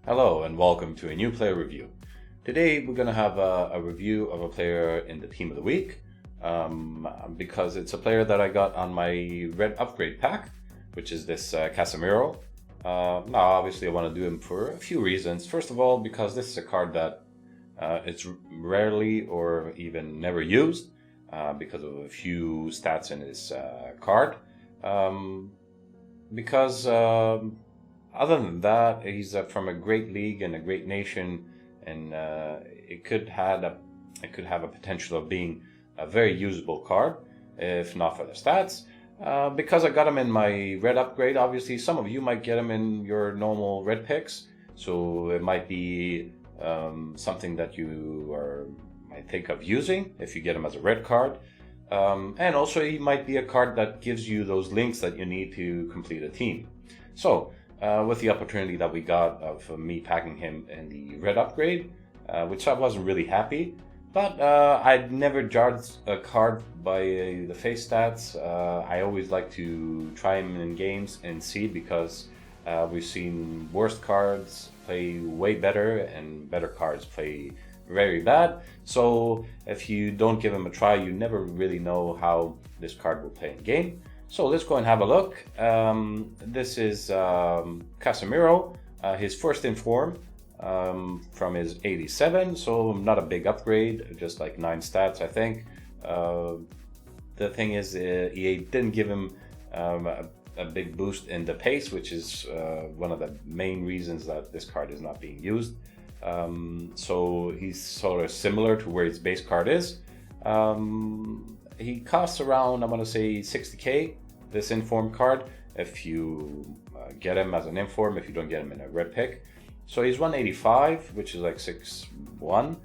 Hello and welcome to a new player review. Today we're going to have a review of a player in the Team of the Week because it's a player that I got on my red upgrade pack, which is this Casemiro. Now obviously I want to do him for a few reasons. First of all, because this is a card that it's rarely or even never used because of a few stats in his card. Because other than that, he's from a great league and a great nation, and it could have a potential of being a very usable card, if not for the stats. Because I got him in my red upgrade, obviously some of you might get him in your normal red picks, so it might be something that might think of using if you get him as a red card. And also he might be a card that gives you those links that you need to complete a team. So with the opportunity that we got of me packing him in the red upgrade, which I wasn't really happy, but I'd never judged a card by the face stats. I always like to try him in games and see, because we've seen worse cards play way better and better cards play very bad. So if you don't give him a try, you never really know how this card will play in game. So let's go and have a look. This is Casemiro, his first in form from his 87, so not a big upgrade, just like 9 stats, I think. The thing is, EA didn't give him a big boost in the pace, which is one of the main reasons that this card is not being used. So he's sort of similar to where his base card is. He costs around, I want to say 60k, this inform card, if you get him as an inform, if you don't get him in a red pick. So he's 185, which is like 6'1",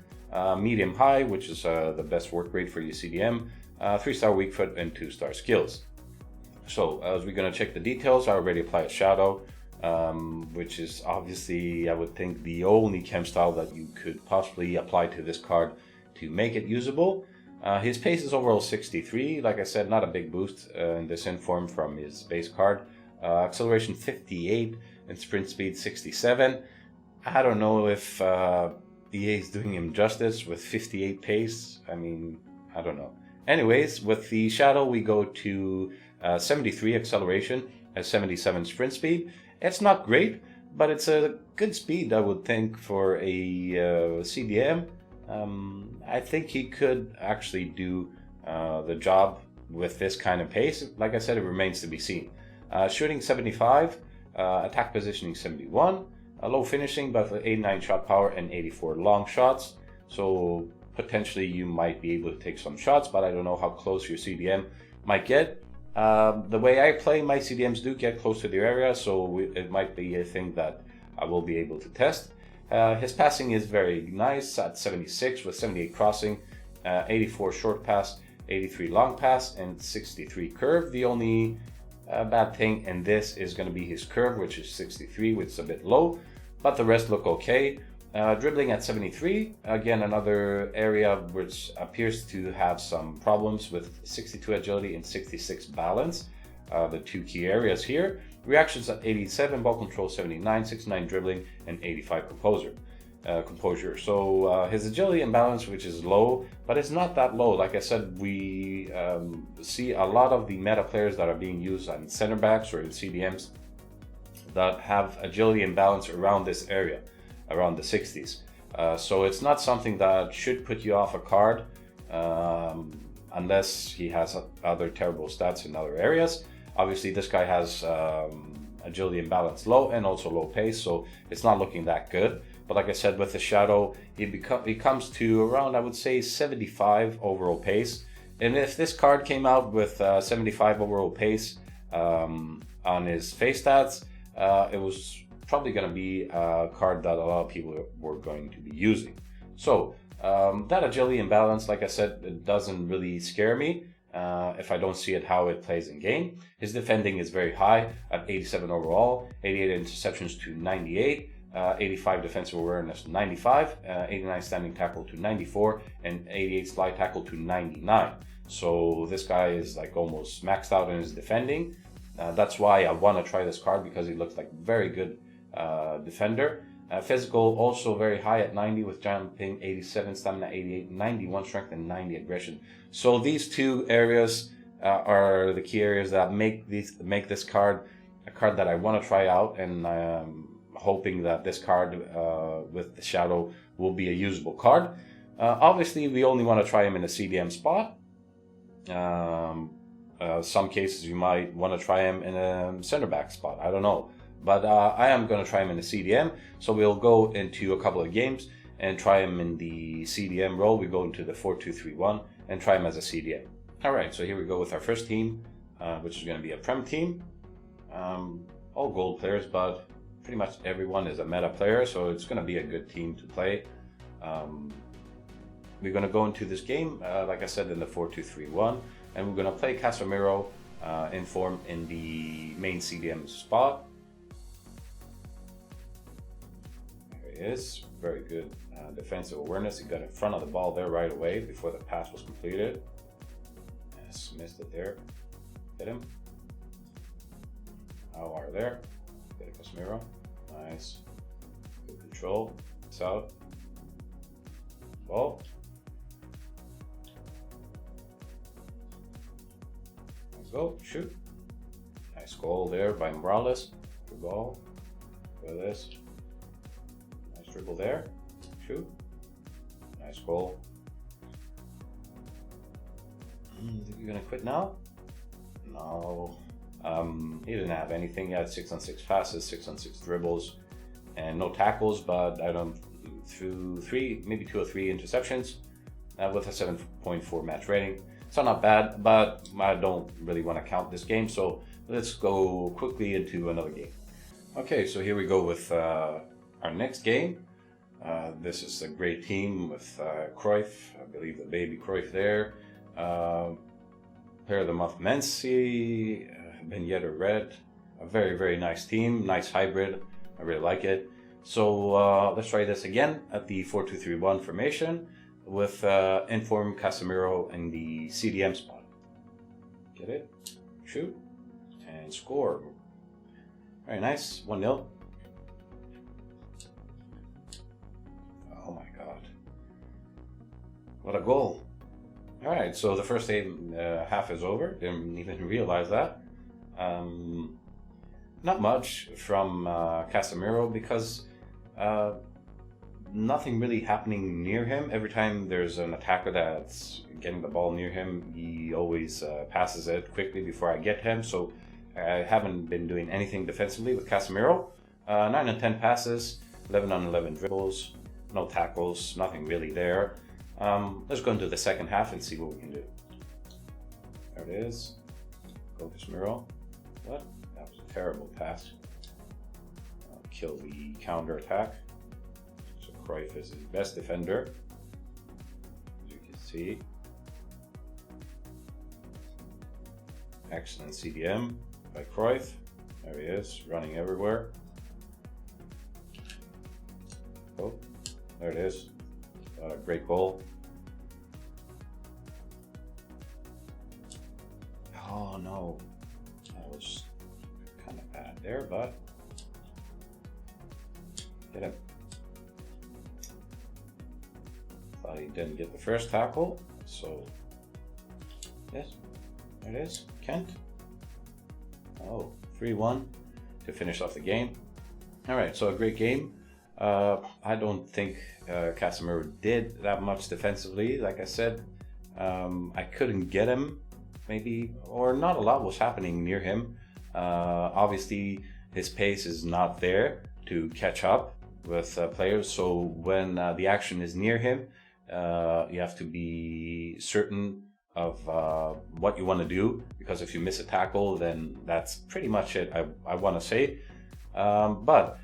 medium high, which is the best work rate for your CDM, 3-star weak foot and 2-star skills. So as we're going to check the details, I already applied a shadow, which is obviously, I would think, the only chem style that you could possibly apply to this card to make it usable. His pace is overall 63, like I said, not a big boost in this inform from his base card. Acceleration 58 and sprint speed 67. I don't know if EA is doing him justice with 58 pace. I mean, I don't know. Anyways, with the shadow we go to 73 acceleration and 77 sprint speed. It's not great, but it's a good speed, I would think, for a CDM. I think he could actually do the job with this kind of pace. Like I said, it remains to be seen. Shooting 75, attack positioning 71, low finishing, but 89 shot power and 84 long shots. So potentially you might be able to take some shots, but I don't know how close your CDM might get. The way I play, my CDMs do get close to the area, so it might be a thing that I will be able to test. His passing is very nice at 76 with 78 crossing, 84 short pass, 83 long pass, and 63 curve. The only bad thing in this is going to be his curve, which is 63, which is a bit low, but the rest look okay. Dribbling at 73, again another area which appears to have some problems, with 62 agility and 66 balance, the two key areas here. Reactions at 87, ball control 79, 69 dribbling, and 85 composure. So his agility and balance, which is low, but it's not that low. Like I said, we see a lot of the meta players that are being used on center backs or in CDMs that have agility and balance around this area, around the 60s. So it's not something that should put you off a card unless he has other terrible stats in other areas. Obviously this guy has agility and balance low and also low pace, so it's not looking that good. But like I said, with the shadow, he comes to around, I would say, 75 overall pace. And if this card came out with 75 overall pace on his face stats, it was probably going to be a card that a lot of people were going to be using. So that agility and balance, like I said, it doesn't really scare me if I don't see it how it plays in game. His defending is very high at 87 overall, 88 interceptions to 98, 85 defensive awareness 95, 89 standing tackle to 94, and 88 slide tackle to 99. So this guy is like almost maxed out in his defending. That's why I want to try this card, because he looks like very good defender. Physical also very high at 90 with jumping 87, stamina 88, 91 strength, and 90 aggression. So these two areas are the key areas that make this card a card that I want to try out, and I'm hoping that this card with the shadow will be a usable card. Obviously, we only want to try him in a CDM spot. Some cases you might want to try him in a center back spot. I don't know. But I am going to try him in the CDM. So we'll go into a couple of games and try him in the CDM role. We go into the 4-2-3-1 and try him as a CDM. Alright, so here we go with our first team, which is going to be a Prem team. All gold players, but pretty much everyone is a meta player, so it's going to be a good team to play. We're going to go into this game, like I said, in the 4-2-3-1, and we're going to play Casemiro in form in the main CDM spot. Is very good defensive awareness. He got in front of the ball there right away before the pass was completed. Yes, missed it there. Hit him. Our there. Get a Casemiro. Nice. Good control. It's out. Ball. Let's go. Shoot. Nice goal there by Morales. Good ball. Look at this. Dribble there, shoot, nice goal. Think you're gonna quit now? No, he didn't have anything. He had 6-on-6 passes, 6-on-6 dribbles, and no tackles. But I don't through maybe 2 or 3 interceptions with a 7.4 match rating. So not bad, but I don't really want to count this game. So let's go quickly into another game. Okay, so here we go with our next game. This is a great team with Cruyff, I believe the baby Cruyff there. Player of the Month Mensi, Ben Yedder Red. A very, very nice team, nice hybrid. I really like it. So let's try this again at the 4-2-3-1 formation with Inform Casemiro in the CDM spot. Get it, shoot, and score. Very nice, 1-0. Oh my god. What a goal. Alright, so the first half is over. Didn't even realize that. Not much from Casemiro because nothing really happening near him. Every time there's an attacker that's getting the ball near him, he always passes it quickly before I get him. So I haven't been doing anything defensively with Casemiro. 9-on-10 passes, 11-on-11 dribbles. No tackles, nothing really there. Let's go into the second half and see what we can do. There it is. Go Casemiro. What? That was a terrible pass. Kill the counter attack. So Cruyff is his best defender, as you can see. Excellent CDM by Cruyff. There he is, running everywhere. Oh. There it is. A great goal. Oh no. That was kind of bad there, but get him. Thought he didn't get the first tackle, so yes, there it is. Kent. Oh, 3-1 to finish off the game. Alright, so a great game. I don't think Casemiro did that much defensively. Like I said, I couldn't get him, maybe, or not a lot was happening near him. Obviously, his pace is not there to catch up with players. So when the action is near him, you have to be certain of what you want to do, because if you miss a tackle, then that's pretty much it, I want to say. But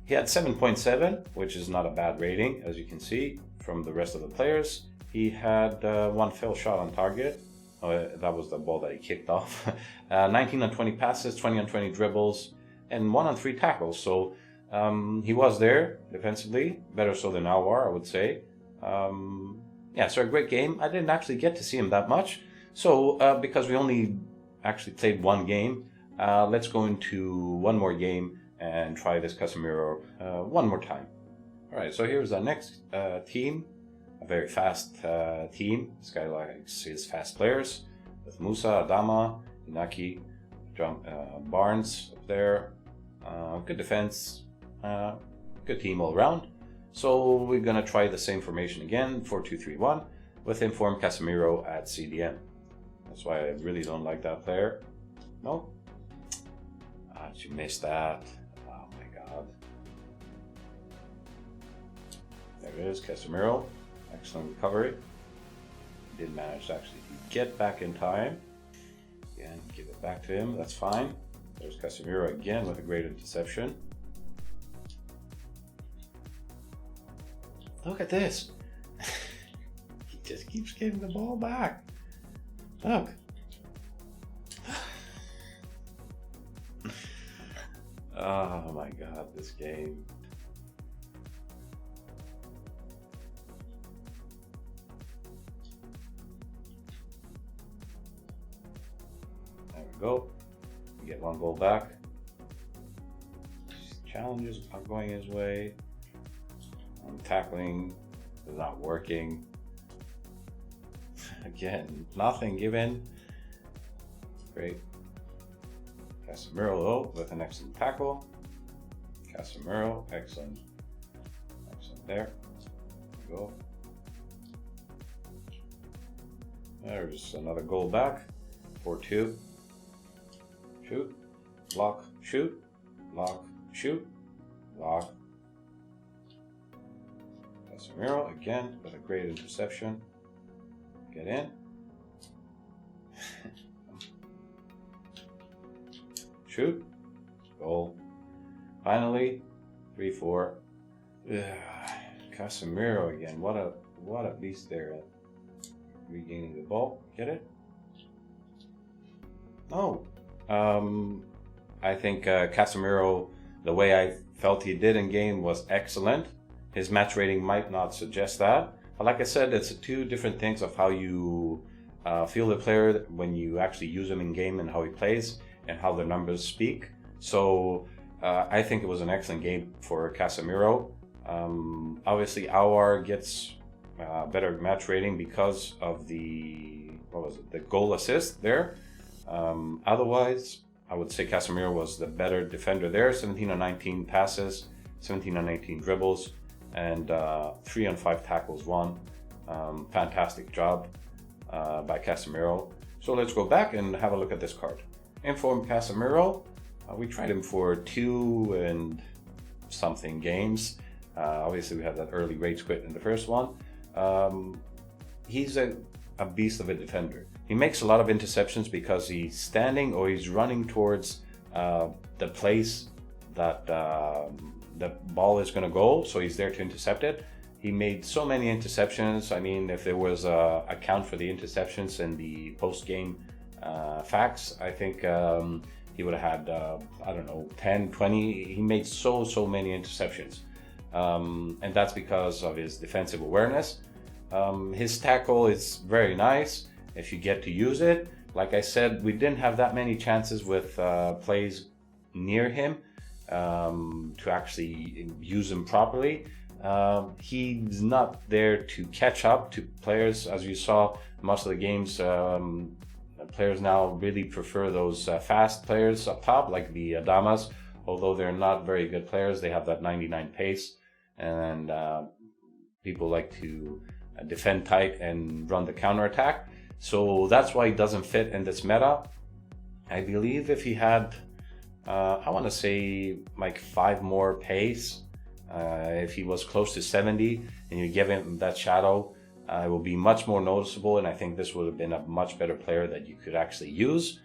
he had 7.7, which is not a bad rating, as you can see from the rest of the players. He had 1 failed shot on target. That was the ball that he kicked off. 19 on 20 passes, 20 on 20 dribbles, and 1 on 3 tackles. So he was there defensively, better so than Alvar, I would say. Yeah, so a great game. I didn't actually get to see him that much. So because we only actually played 1 game, let's go into 1 more game and try this Casemiro one more time. All right, so here's our next team, a very fast team. This guy likes his fast players with Musa, Adama, Inaki, Barnes up there. Good defense, good team all around. So we're gonna try the same formation again, 4-2-3-1, with informed Casemiro at CDM. That's why I really don't like that player. No? You missed that. Oh my god. There it is, Casemiro. Excellent recovery. Did manage actually to get back in time. Again, give it back to him. That's fine. There's Casemiro again with a great interception. Look at this. He just keeps getting the ball back. Look. Oh my god, this game. There we go. We get one goal back. Challenges are going his way. Tackling is not working. Again, nothing given. Great. Casemiro with an excellent tackle. Casemiro, excellent. Excellent there. There we go. There's another goal back. 4-2. Shoot. Block. Shoot. Block. Shoot. Block. Casemiro again with a great interception. Get in. Shoot. Goal. Finally. 3-4. Casemiro again. What a beast there at regaining the ball. Get it? No. I think Casemiro, the way I felt he did in game was excellent. His match rating might not suggest that. But like I said, it's two different things of how you feel the player when you actually use him in game and how he plays and how the numbers speak. So I think it was an excellent game for Casemiro. Obviously, Aouar gets better match rating because of the goal assist there. Otherwise, I would say Casemiro was the better defender there. 17 on 19 passes, 17 on 18 dribbles, and 3 on 5 tackles won. Fantastic job by Casemiro. So let's go back and have a look at this card. Informed Casemiro. We tried him for 2 and something games. Obviously, we had that early rage quit in the first one. He's a beast of a defender. He makes a lot of interceptions because he's standing or he's running towards the place that the ball is going to go, so he's there to intercept it. He made so many interceptions. I mean, if there was a count for the interceptions and the post-game facts, I think he would have had, I don't know, 10, 20. He made so many interceptions. And that's because of his defensive awareness. His tackle is very nice if you get to use it. Like I said, we didn't have that many chances with plays near him to actually use him properly. He's not there to catch up to players. As you saw, most of the games, players now really prefer those fast players up top, like the Adamas. Although they're not very good players, they have that 99 pace, and people like to defend tight and run the counterattack. So that's why he doesn't fit in this meta. I believe if he had, I want to say like 5 more pace, if he was close to 70 and you give him that shadow, it will be much more noticeable, and I think this would have been a much better player that you could actually use.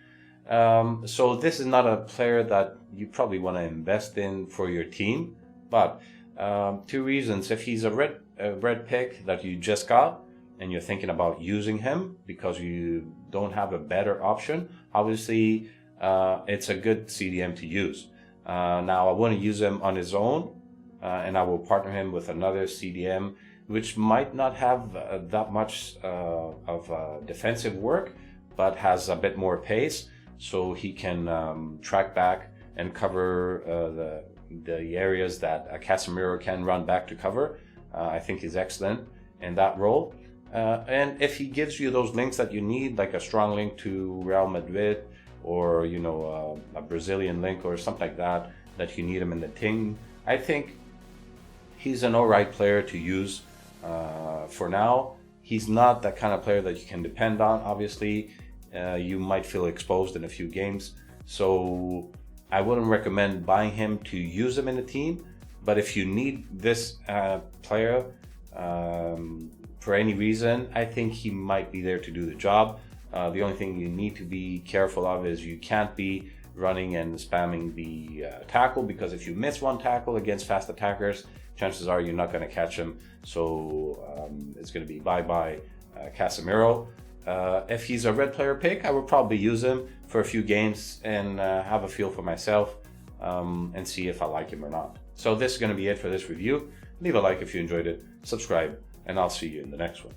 So this is not a player that you probably want to invest in for your team, but 2 reasons. If he's a red pick that you just got and you're thinking about using him because you don't have a better option, obviously it's a good CDM to use. Now I want to use him on his own, and I will partner him with another CDM which might not have that much of defensive work, but has a bit more pace, so he can track back and cover the areas that Casemiro can run back to cover. I think he's excellent in that role. And if he gives you those links that you need, like a strong link to Real Madrid, or a Brazilian link or something like that, that you need him in the team, I think he's an alright player to use for now. He's not that kind of player that you can depend on. Obviously, you might feel exposed in a few games, so I wouldn't recommend buying him to use him in the team. But if you need this player for any reason, I think he might be there to do the job. The only thing you need to be careful of is you can't be running and spamming the tackle, because if you miss one tackle against fast attackers, chances are you're not going to catch him. So it's going to be bye-bye Casemiro. If he's a red player pick, I would probably use him for a few games and have a feel for myself and see if I like him or not. So this is going to be it for this review. Leave a like if you enjoyed it, subscribe, and I'll see you in the next one.